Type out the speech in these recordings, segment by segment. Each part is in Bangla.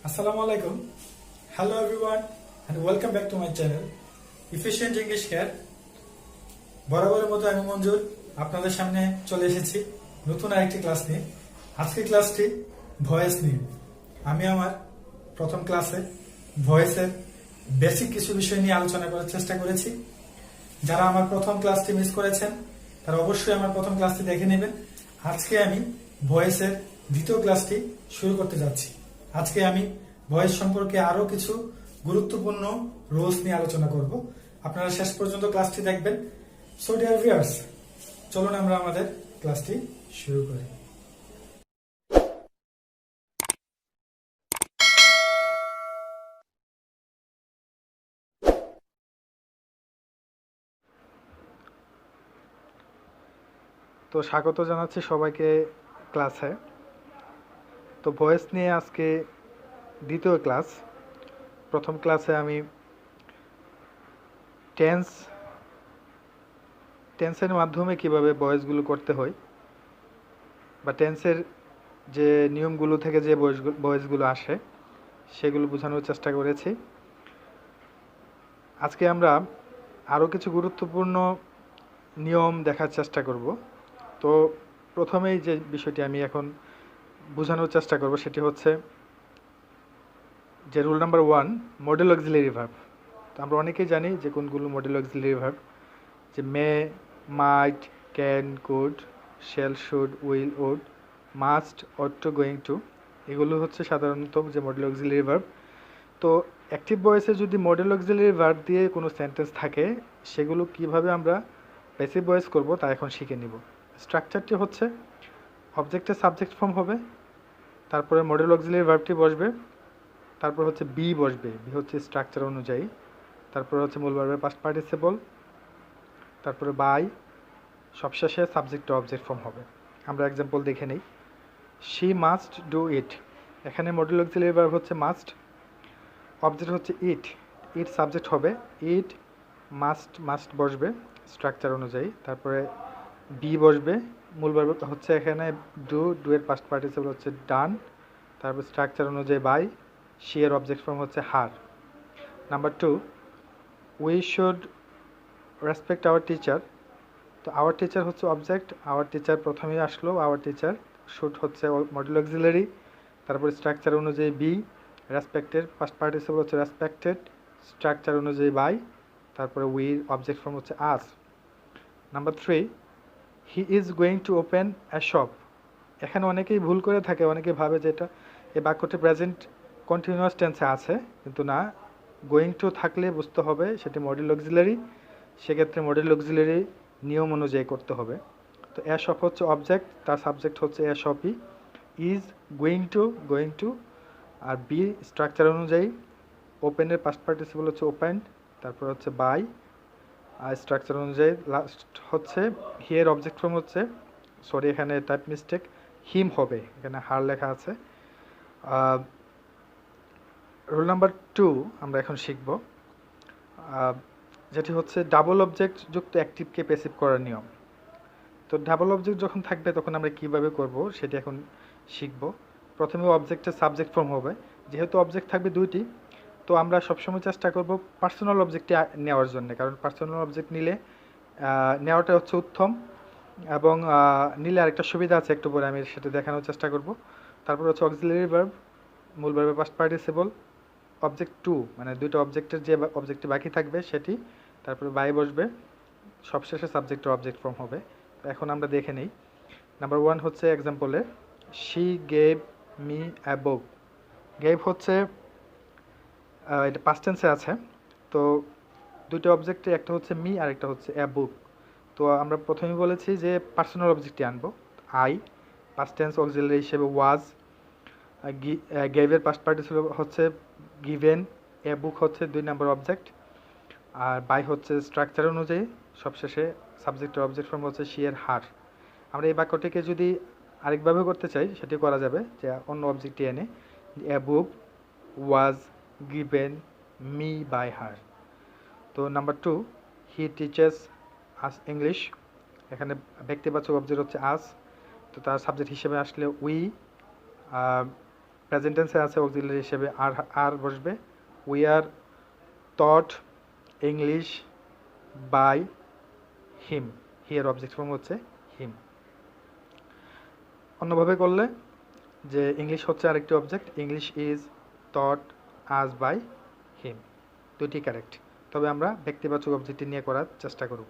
Assalamu alaikum. Hello everyone and welcome back to my channel Efficient English Care. বরাবরের মতো আমি মঞ্জুর আপনাদের সামনে চলে এসেছি নতুন আরেকটি ক্লাস নিয়ে। আজকের ক্লাসটি ভয়েস নিয়ে। আমি আমার প্রথম ক্লাসে ভয়েসের বেসিক কিছু বিষয় নিয়ে আলোচনা করার চেষ্টা করেছি। যারা আমার প্রথম ক্লাসটি মিস করেছেন তারা অবশ্যই আমার প্রথম ক্লাসটি দেখে নেবেন। আজকে আমি ভয়েসের দ্বিতীয় ক্লাসটি শুরু করতে যাচ্ছি। আজকে আমি ভয়েস সম্পর্কে আরো কিছু গুরুত্বপূর্ণ রুলস নিয়ে আলোচনা করব। আপনারা শেষ পর্যন্ত ক্লাসটি দেখবেন। সো ডিয়ার ভিউয়ার্স, চলুন আমরা আমাদের ক্লাসটি শুরু করি। তো স্বাগত জানাচ্ছি সবাইকে ক্লাসে। তো ভয়েস নিয়ে আজকে দ্বিতীয় ক্লাস। প্রথম ক্লাসে আমি টেন্সের মাধ্যমে কিভাবে ভয়েসগুলো করতে হয় বা টেন্সের যে নিয়মগুলো থেকে যে ভয়েসগুলো আসে সেগুলো বোঝানোর চেষ্টা করেছি। আজকে আমরা আরও কিছু গুরুত্বপূর্ণ নিয়ম দেখার চেষ্টা করব। তো প্রথমেই যে বিষয়টি আমি এখন বোঝানোর চেষ্টা করব সেটি হচ্ছে যে rule number 1, model auxiliary verb. তো আমরা অনেকেই জানি যে কোনগুলো মডেল অক্সিলারি ভার্ব, যে may, might, can, could, shall, should, will, would, must, ought to, going to, এগুলো হচ্ছে সাধারণত যে মডেল অক্সিলারি ভার্ব। তো অ্যাক্টিভ ভয়েসে যদি মডেল অক্সিলারি ভার্ব দিয়ে কোনো সেন্টেন্স থাকে সেগুলো কিভাবে আমরা প্যাসিভ ভয়েস করব তা এখন শিখে নিব। স্ট্রাকচারটি হচ্ছে অবজেক্টের সাবজেক্ট ফর্ম হবে, তারপরে মডেল অক্সিলারি ভার্বটি বসবে, তারপর হচ্ছে বি বসবে, বি হচ্ছে স্ট্রাকচার অনুযায়ী, তারপরে হচ্ছে মূল ভার্বের পাস্ট পার্টিসিপল, তারপরে বাই, সবশেষে সাবজেক্ট অবজেক্ট ফর্ম হবে। আমরা এক্সাম্পল দেখে নেই। শি মাস্ট ডু ইট, এখানে মডেল অক্সিলারি ভার্ব হচ্ছে মাস্ট, অবজেক্ট হচ্ছে ইট, ইট সাবজেক্ট হবে, ইট মাস্ট বসবে স্ট্রাকচার অনুযায়ী, তারপরে বি বসবে, মূল ভার্ব হচ্ছে এখানে ডু এর পাস্ট পার্টিসিপল হচ্ছে ডান, তারপর স্ট্রাকচার অনুযায়ী বাই, শি এর অবজেক্ট ফর্ম হচ্ছে her. Number 2, we should respect our teacher. তো আওয়ার টিচার হচ্ছে অবজেক্ট, আওয়ার টিচার প্রথমেই আসলো, আওয়ার টিচার, শুড হচ্ছে মডেল অক্সিলারি, তারপর স্ট্রাকচার অনুযায়ী বি, রেসপেক্টেড পাস্ট পার্টিসিপল হচ্ছে রেসপেক্টেড, স্ট্রাকচার অনুযায়ী বাই, তারপরে উই অবজেক্ট ফর্ম হচ্ছে us. Number 3, he is going to open a shop. এখানে অনেকেই ভুল করে থাকে, অনেকেই ভাবে যে এটা এই বাক্যটি প্রেজেন্ট কন্টিনিউয়াস টেন্সে আছে, কিন্তু না, গোয়িং টু থাকলে বুঝতে হবে সেটি মডেল অক্সিলারি, সেক্ষেত্রে মডেল অক্সিলারি নিয়ম অনুযায়ী করতে হবে। তো অ্যা শপ হচ্ছে অবজেক্ট, তার সাবজেক্ট হচ্ছে অ্যা শপই, ইজ গোয়িং টু, আর বি স্ট্রাকচার অনুযায়ী ওপেনের পাস্ট পার্টিসিপল হচ্ছে ওপেন, তারপর হচ্ছে বাই, আর স্ট্রাকচার অনুযায়ী লাস্ট হচ্ছে হিয়ের অবজেক্ট ফর্ম হচ্ছে, সরি এখানে টাইপ মিস্টেক, হিম হবে, এখানে হার লেখা আছে। রুল নাম্বার 2 আমরা এখন শিখব, যেটি হচ্ছে ডাবল অবজেক্ট যুক্ত অ্যাক্টিভকে প্যাসিভ করার নিয়ম। তো ডাবল অবজেক্ট যখন থাকবে তখন আমরা কিভাবে করব সেটি এখন শিখব। প্রথমে অবজেক্টের সাবজেক্ট ফর্ম হবে, যেহেতু অবজেক্ট থাকবে দুইটি, তো আমরা সবসময় চেষ্টা করব পার্সোনাল অবজেক্টটি নেওয়ার জন্য, কারণ পার্সোনাল অবজেক্ট নিলে নেওয়াটা হচ্ছে উত্তম, এবং নিলে আরেকটা সুবিধা আছে, একটু পরে আমি সেটা দেখানোর চেষ্টা করব। তারপর হচ্ছে অক্সিলারি ভার্ব, মূল ভার্বের পাস্ট পার্টিসিপল, অবজেক্ট 2 মানে দুইটা অবজেক্টের যে অবজেক্টটি বাকি থাকবে সেটি, তারপরে বাই বসবে, সবশেষে সাবজেক্টের অবজেক্ট ফর্ম হবে। তো এখন আমরা দেখে নিই। নাম্বার 1 হচ্ছে এক্সাম্পলে, she gave me a book. Gave হচ্ছে এটা পাস্ট টেন্সে আছে, তো দুইটা অবজেক্টে একটা হচ্ছে মি আর একটা হচ্ছে অ্যা বুক। তো আমরা প্রথমেই বলেছি যে পার্সোনাল অবজেক্টটি আনবো, আই, পাস্ট টেন্স অক্সিলারি হিসেবে ওয়াজ, গেভের পাস্ট পার্টিসিপল হচ্ছে গিভেন, এ বুক হচ্ছে 2 নম্বর অবজেক্ট, আর বাই হচ্ছে স্ট্রাকচার অনুযায়ী, সবশেষে সাবজেক্টের অবজেক্ট ফর্ম হচ্ছে শি এর হার। আমরা এই বাক্যটিকে যদি আরেকভাবে করতে চাই সেটি করা যাবে, যে অন্য অবজেক্টটি এনে a book was given me by her. তো number 2, he teaches us English. এখানে ব্যক্তিবাচক অবজেক্ট হচ্ছে আস, তো তার সাবজেক্ট হিসেবে আসলে উই, প্রেজেন্ট টেন্সে আছে অক্সিলারি হিসেবে আর আর বসবে। We are taught English by him, he এর অবজেক্ট ফর্ম হচ্ছে হিম। অন্যভাবে করলে যে ইংলিশ হচ্ছে আরেকটি অবজেক্ট, ইংলিশ ইজ টট আজ বাই হিম, দুটি কারেক্ট। তবে আমরা ব্যক্তিবাচক অবজেক্টটি নিয়ে করার চেষ্টা করব।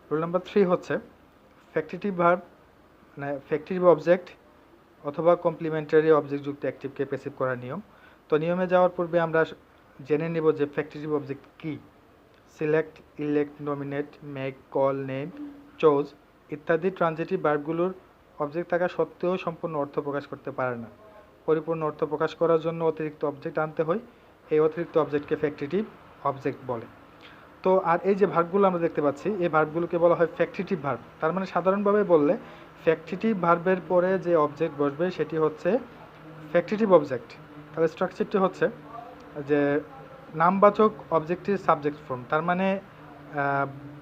রুল নাম্বার 3 হচ্ছে ফ্যাক্টিটিভ ভার্ব, মানে ফ্যাক্টিটিভ অবজেক্ট অথবা কমপ্লিমেন্টারি অবজেক্ট যুক্ত অ্যাক্টিভকে প্যাসিভ করার নিয়ম। তো নিয়মে যাওয়ার পূর্বে আমরা জেনে নেব যে ফ্যাক্টিটিভ অবজেক্ট কী। Select, elect, nominate, make, call, name, choose ইত্যাদি ট্রানজিটিভ ভার্বগুলোর অবজেক্ট থাকা সত্ত্বেও সম্পূর্ণ অর্থ প্রকাশ করতে পারে না। পরিপূর্ণ অর্থ প্রকাশ করার জন্য অতিরিক্ত অবজেক্ট আনতে হয়। এই অতিরিক্ত অবজেক্টকে ফ্যাক্টিটিভ অবজেক্ট বলে। তো আর এই যে ভার্বগুলো আমরা দেখতে পাচ্ছি, এই ভার্বগুলোকে বলা হয় ফ্যাক্টিটিভ ভার্ব। তার মানে সাধারণভাবে বললে ফ্যাক্টিটিভ ভার্বের পরে যে অবজেক্ট বসবে সেটি হচ্ছে ফ্যাক্টিটিভ অবজেক্ট। তাহলে স্ট্রাকচারটি হচ্ছে যে নামবাচক অবজেক্টের সাবজেক্ট ফর্ম, তার মানে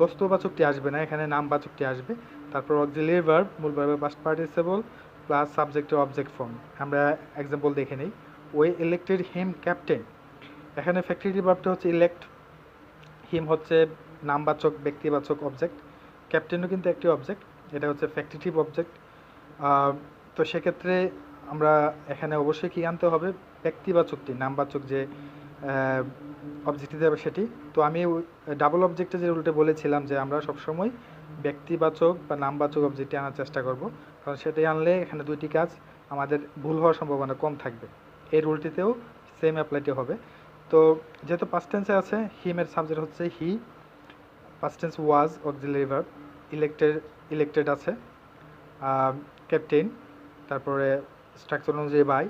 বস্তুবাচকটি আসবে না, এখানে নামবাচকটি আসবে। তারপর অক্সিলিয়ারি ভার্ব, মূল ভার্বের পাস্ট পার্টিসিপল প্লাস সাবজেক্টের অবজেক্ট ফর্ম। আমরা এক্সাম্পল দেখে নিই। ওই ইলেক্টেড হিম ক্যাপ্টেন, এখানে ফ্যাক্টিটিভ ভার্বটা হচ্ছে ইলেক্ট, হিম হচ্ছে নামবাচক ব্যক্তিবাচক অবজেক্ট, ক্যাপ্টেনও কিন্তু একটি অবজেক্ট, এটা হচ্ছে ফ্যাক্টিটিভ অবজেক্ট। তো সেক্ষেত্রে আমরা এখানে অবশ্যই কী আনতে হবে, ব্যক্তিবাচকটি, নামবাচক যে অবজেক্টটি দেবে সেটি। তো আমি ডাবল অবজেক্টে যে রুলটা বলেছিলাম যে আমরা সবসময় ব্যক্তিবাচক বা নামবাচক অবজেক্টটি আনার চেষ্টা করব, কারণ সেটাই আনলে এখানে দুইটি কাজ আমাদের ভুল হওয়ার সম্ভাবনা কম থাকবে। এই রুলটিতেও সেম অ্যাপ্লাইটি হবে। তো যেহেতু পাস্ট টেন্সে আছে, হিমের সাবজেক্ট হচ্ছে he, past tense was auxiliary verb, elected আছে ক্যাপ্টেন, তারপরে স্ট্রাকচার অনুযায়ী বাই,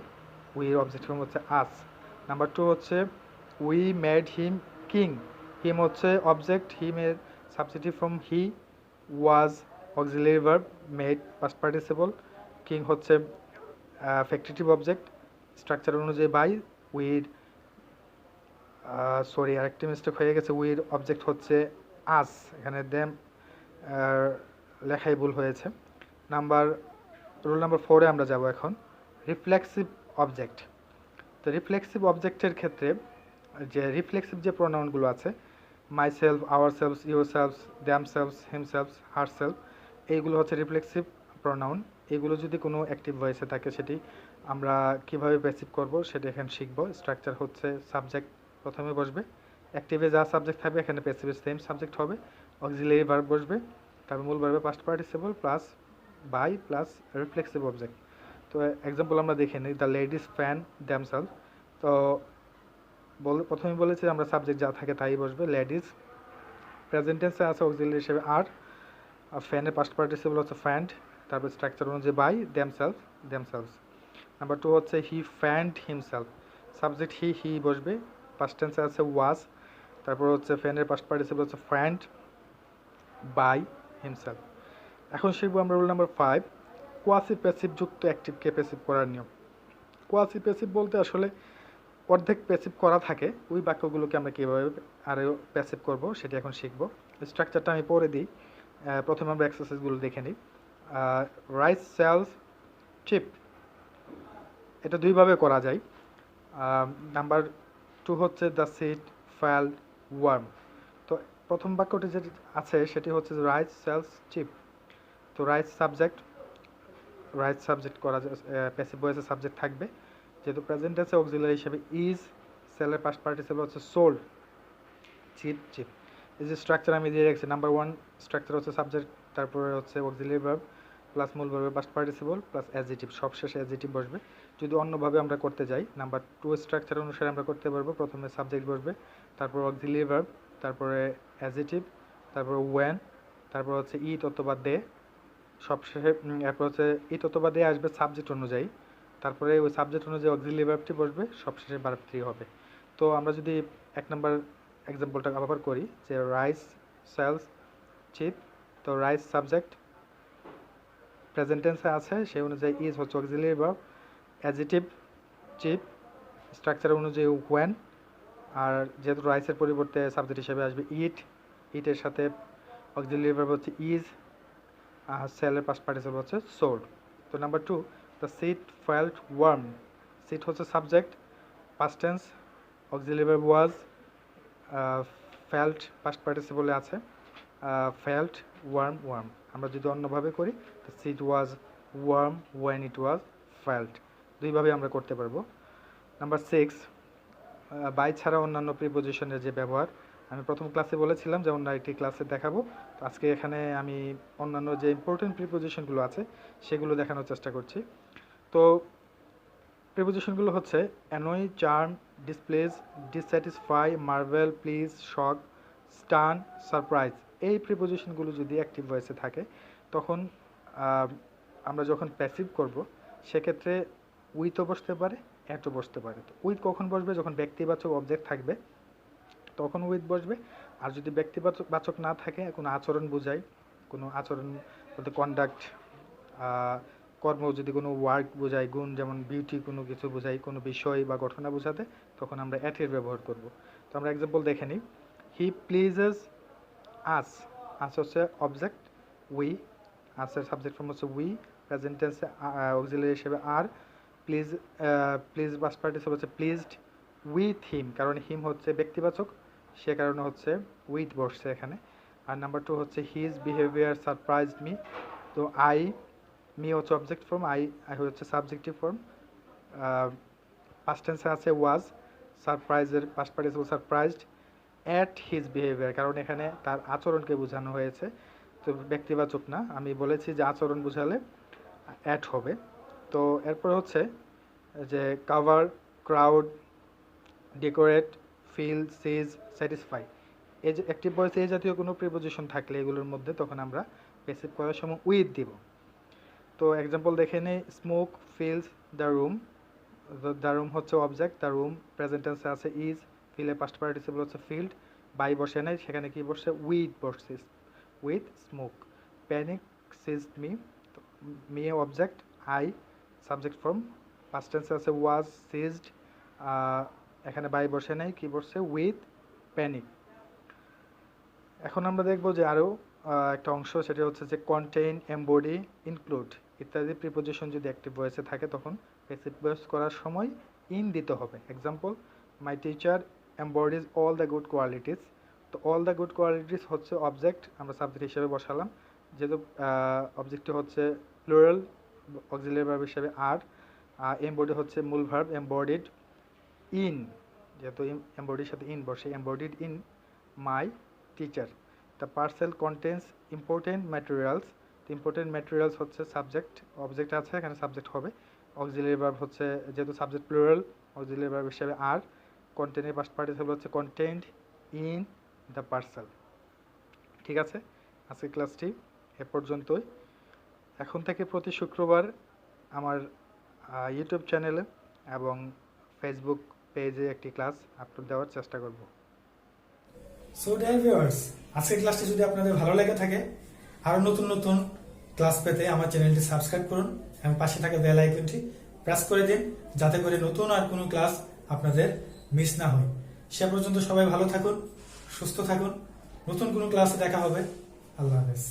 উইর অবজেক্ট ফর্ম হচ্ছে আস। নাম্বার 2 হচ্ছে we made him king, him হচ্ছে অবজেক্ট, হিমের subjective form he, was auxiliary verb, made past participle, king হচ্ছে ফ্যাক্টিটিভ অবজেক্ট, স্ট্রাকচার অনুযায়ী বাই, উইর সরি আরেকটি মিস্টেক হয়ে গেছে, উইর অবজেক্ট হচ্ছে আস, এখানে দেম লেখাই ভুল হয়েছে। রুল নাম্বার 4-এ আমরা যাব এখন, রিফ্লেক্সিভ অবজেক্ট। তো রিফ্লেক্সিভ অবজেক্টের ক্ষেত্রে যে রিফ্লেক্সিভ যে প্রোনাউনগুলো আছে, myself, ourselves, yourselves, themselves, himself, herself, এইগুলো হচ্ছে রিফ্লেক্সিভ প্রোনাউন। এগুলো যদি কোনো অ্যাক্টিভ ভয়েসে থাকে সেটি আমরা কিভাবে প্যাসিভ করব সেটা এখানে শিখব। স্ট্রাকচার হচ্ছে সাবজেক্ট প্রথমে বসবে, অ্যাক্টিভে যা সাবজেক্ট থাকবে এখানে প্যাসিভে সেম সাবজেক্ট হবে, অক্সিলারি ভার্ব বসবে, তারপর মূল ভার্বে past participle plus by plus reflexive object. তো এক্সাম্পল আমরা দেখে নিই, দ্য লেডিস ফ্যান দ্যামসেলফ। তো প্রথমে বলেছি আমরা সাবজেক্ট যা থাকে তাই বসবে, লেডিস, প্রেজেন্ট টেন্সে আছে অক্সিলারি হিসেবে আর ফ্যানের পাস্ট পার্টিসিপল হচ্ছে ফ্যান্ড, তারপর স্ট্রাকচার অনুযায়ী বাই, দ্যামসেলভস। নাম্বার 2 হচ্ছে হি ফ্যান্ড হিমসেলফ, সাবজেক্ট হি বসবে, পাস্ট টেন্সে আছে ওয়াজ, তারপর হচ্ছে ফ্যানের পাস্ট পার্টিসিপল হচ্ছে ফ্যান্ড বাই হিমসেলফ। এখন শিখবো আমরা রুল নাম্বার 5, কোয়াসি প্যাসিভ যুক্ত অ্যাক্টিভকে প্যাসিভ করার নিয়ম। কোয়াসি প্যাসিভ বলতে আসলে অর্ধেক প্যাসিভ করা থাকে, ওই বাক্যগুলোকে আমরা কীভাবে আরও প্যাসিভ করব সেটা এখন শিখব। স্ট্রাকচারটা আমি পরে দিই, প্রথমে আমরা এক্সারসাইজগুলো দেখে নিই। রাইস সেলস চিপ, এটা দুইভাবে করা যায়। নাম্বার 2 হচ্ছে দ্য সিট ফেল ওয়ার্ম। তো প্রথম বাক্যটি যেটি আছে সেটি হচ্ছে রাইস সেলস চিপ। তো রাইস সাবজেক্ট করা যায়, প্যাসিভ ভয়েসে সাবজেক্ট থাকবে, যেহেতু প্রেজেন্ট আছে অক্সিলারি হিসেবে ইজ, সেলের পাস্ট পার্টিসিপল হচ্ছে সোল্ড, চিপ। এই যে স্ট্রাকচার আমি দিয়ে রেখেছি, নাম্বার 1 স্ট্রাকচার হচ্ছে সাবজেক্ট, তারপরে হচ্ছে অক্সিলারি ভার্ব প্লাস মূল ভার্বের পাস্ট পার্টিসিপল প্লাস অ্যাডজেক্টিভ, সবশেষে অ্যাডজেক্টিভ বসবে। যদি অন্যভাবে আমরা করতে যাই, নাম্বার 2 স্ট্রাকচার অনুসারে আমরা করতে পারবো, প্রথমে সাবজেক্ট বসবে, তারপর অক্সিলারি ভার্ব, তারপরে অ্যাডজেক্টিভ, তারপর ওয়েন, তারপর হচ্ছে ইট অথবা দে, সবশেষে এরপর হচ্ছে ইট অথবা দে আসবে সাবজেক্ট অনুযায়ী, তারপরে ওই সাবজেক্ট অনুযায়ী অক্সিলারি ভার্বটি বসবে, সবশেষে ভার্ব 3 হবে। তো আমরা যদি 1 নম্বর এক্সাম্পলটা আবার করি, যে রাইস সেলস চিপ, তো রাইস সাবজেক্ট প্রেজেন্ট টেন্সে আছে সেই অনুযায়ী ইজ হচ্ছে auxiliary verb, adjective cheap, structure অনুযায়ী ওয়েন, আর যেহেতু রাইসের পরিবর্তে সাবজেক্ট হিসেবে আসবে ইটের সাথে অক্সিলারি ভার্ব হচ্ছে ইজ, সেলের পাস্ট পার্টিসিপল হচ্ছে সোল্ড। তো number 2, the seat felt warm, seat হচ্ছে subject, past tense, auxiliary verb was, felt past পার্টিসিপলে আছে, ফেল্ট, ওয়ার্ম, ওয়ার্ম। আমরা যদি অন্যভাবে করি তো seat was warm when it was felt, দুইভাবে আমরা করতে পারবো। নাম্বার 6, বাই ছাড়া অন্যান্য প্রিপোজিশনের যে ব্যবহার, আমি প্রথম ক্লাসে বলেছিলাম যেমন একটি ক্লাসে দেখাবো, তো আজকে এখানে আমি অন্যান্য যে ইম্পর্টেন্ট প্রিপোজিশনগুলো আছে সেগুলো দেখানোর চেষ্টা করছি। তো প্রিপোজিশনগুলো হচ্ছে annoy, charm, displease, dissatisfy, marvel, please, shock, stun, surprise. এই প্রিপোজিশনগুলো যদি অ্যাক্টিভ ভয়েসে থাকে তখন আমরা যখন প্যাসিভ করব সেক্ষেত্রে উইথও বসতে পারে, অ্যাটও বসতে পারে। তো উইথ কখন বসবে? যখন ব্যক্তিবাচক অবজেক্ট থাকবে তখন উইথ বসবে। আর যদি ব্যক্তিবাচক না থাকে, কোনো আচরণ বোঝায়, কোনো আচরণ বলতে কন্ডাক্ট, কর্ম, যদি কোনো ওয়ার্ক বোঝায়, গুণ যেমন বিউটি, কোনো কিছু বোঝায়, কোনো বিষয় বা ঘটনা বোঝাতে, তখন আমরা অ্যাটের ব্যবহার করব। তো আমরা এক্সাম্পল দেখে নিই। হি প্লিজেস আস, আস হচ্ছে অবজেক্ট, উই, আসের সাবজেক্ট ফর্ম হচ্ছে উই, প্রেজেন্ট টেন্সে অক্সিলারি হিসেবে আর, প্লিজ, প্লিজ পাস্ট পার্টিসিপল হচ্ছে প্লিজড উইথ হিম, কারণ হিম হচ্ছে ব্যক্তিবাচক, সে কারণে হচ্ছে উইথ বসছে এখানে। আর নাম্বার 2 হচ্ছে হিজ বিহেভিয়ার সারপ্রাইজড মি, তো মি হচ্ছে অবজেক্ট ফর্ম, আই হচ্ছে সাবজেক্টিভ ফর্ম। পাস্ট টেন্সে আছে ওয়াজ, সারপ্রাইজের past participle surprised at his behaviour, কারণ এখানে তার আচরণকে বোঝানো হয়েছে, তো ব্যক্তিবাচক না। আমি বলেছি যে আচরণ বোঝালে অ্যাট হবে। তো এরপর হচ্ছে যে কাভার, ক্রাউড, ডেকোরেট, ফিল, সিজ, স্যাটিসফাই। এই যে অ্যাক্টিভ ভয়েসে এই জাতীয় কোনো প্রিপোজিশন থাকলে এগুলোর মধ্যে তখন আমরা প্যাসিভ করার সময় উইথ দিব। তো এক্সাম্পল দেখে নেই। Smoke fills the room, the room হচ্ছে অবজেক্ট, দ্য রুম প্রেজেন্ট টেন্সে আছে ইজ, ফিলে পাস্ট পার্টিসিপল হচ্ছে ফিল্ড, বাই বসে নেই, সেখানে কি বসছে? উইথ বসছে, with smoke. Panic seized me, me object, I subject form, past টেন্সে আছে ওয়াজ সিজড, এখানে বাই বসে নেই, কি বসছে? With panic. এখন আমরা দেখব যে আরও একটা অংশ, সেটা হচ্ছে যে কন্টেইন, এমবডি, ইনক্লুড ইত্যাদি প্রিপোজিশন যদি অ্যাক্টিভ ভয়েসে থাকে তখন প্যাসিভ ভয়েস করার সময় ইন দিতে হবে। Example, my teacher embodies all the good qualities, তো অল দ্য গুড কোয়ালিটিস হচ্ছে অবজেক্ট, আমরা সাবজেক্ট হিসেবে বসালাম, যেহেতু অবজেক্টটি হচ্ছে প্লুরাল, অক্সিলারি ভার্ব হিসেবে আর, এমবডি হচ্ছে মূল ভার্ব, এমবডিড ইন, যেহেতু এমবডির সাথে ইন বসে, embodied in my teacher. The parcel contains important materials, important materials হচ্ছে সাবজেক্ট, অবজেক্ট আছে এখানে সাবজেক্ট হবে, অক্সিলারি ভার্ব হচ্ছে, যেহেতু সাবজেক্ট প্লুরাল, অক্সিলারি ভার্ব হিসেবে আর, কন্টেন্টের পাস্ট পার্টিসিপল হচ্ছে কন্টেন্ট ইন দ্য পার্সেল। ঠিক আছে, আজকের ক্লাসটি এ পর্যন্তই। এখন থেকে প্রতি শুক্রবার আমার ইউটিউব চ্যানেলে এবং ফেসবুক পেজে একটি ক্লাস আপলোড দেওয়ার চেষ্টা করব। সো ডিয়ার ভিউয়ার্স, আজকের ক্লাসটি যদি আপনাদের ভালো লেগে থাকে, আরো নতুন নতুন ক্লাস পেতে আমার চ্যানেলটি সাবস্ক্রাইব করুন এবং পাশে থাকা বেল আইকনটি প্রেস করে দিন, যাতে করে নতুন আর কোনো ক্লাস আপনাদের মিস না হয়। সে পর্যন্ত সবাই ভালো থাকুন, সুস্থ থাকুন, নতুন কোনো ক্লাসে দেখা হবে। আল্লাহ হাফেজ।